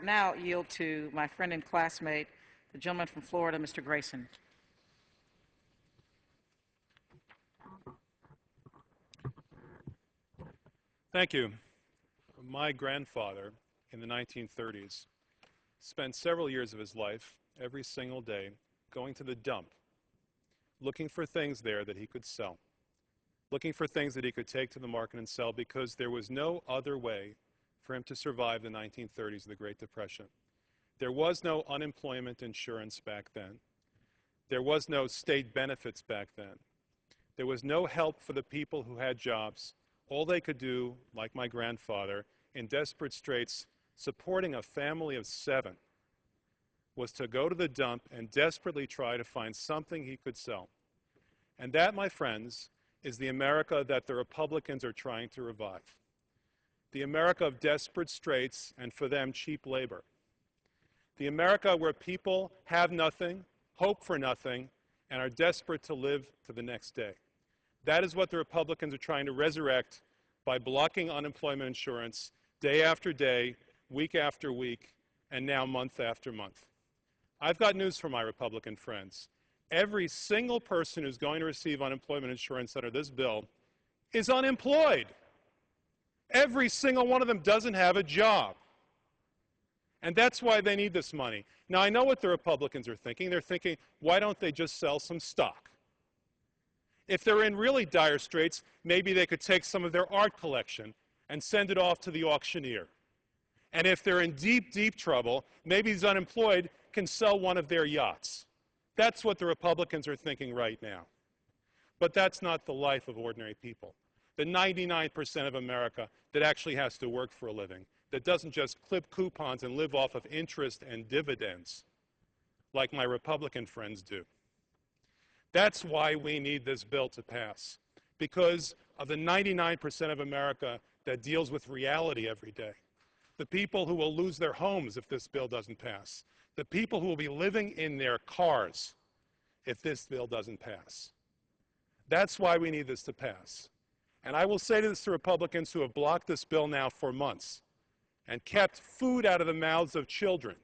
but now yield to my friend and classmate, the gentleman from Florida, Mr. Grayson. Thank you. My grandfather in the 1930s spent several years of his life, every single day, going to the dump, looking for things there that he could sell, looking for things that he could take to the market and sell, because there was no other way for him to survive the 1930s, the Great Depression. There was no unemployment insurance back then. There was no state benefits back then. There was no help for the people who had jobs. All they could do, like my grandfather, in desperate straits, supporting a family of 7, was to go to the dump and desperately try to find something he could sell. And that, my friends, is the America that the Republicans are trying to revive. The America of desperate straits and, for them, cheap labor. The America where people have nothing, hope for nothing, and are desperate to live to the next day. That is what the Republicans are trying to resurrect by blocking unemployment insurance day after day, week after week, and now month after month. I've got news for my Republican friends. Every single person who's going to receive unemployment insurance under this bill is unemployed. Every single one of them doesn't have a job. And that's why they need this money. Now, I know what the Republicans are thinking. They're thinking, why don't they just sell some stock? If they're in really dire straits, maybe they could take some of their art collection and send it off to the auctioneer. And if they're in deep, deep trouble, maybe these unemployed can sell one of their yachts. That's what the Republicans are thinking right now. But that's not the life of ordinary people. The 99% of America that actually has to work for a living, that doesn't just clip coupons and live off of interest and dividends like my Republican friends do. That's why we need this bill to pass, because of the 99% of America that deals with reality every day. The people who will lose their homes if this bill doesn't pass. The people who will be living in their cars if this bill doesn't pass. That's why we need this to pass. And I will say this to Republicans who have blocked this bill now for months and kept food out of the mouths of children.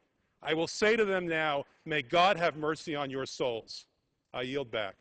I will say to them now, may God have mercy on your souls. I yield back.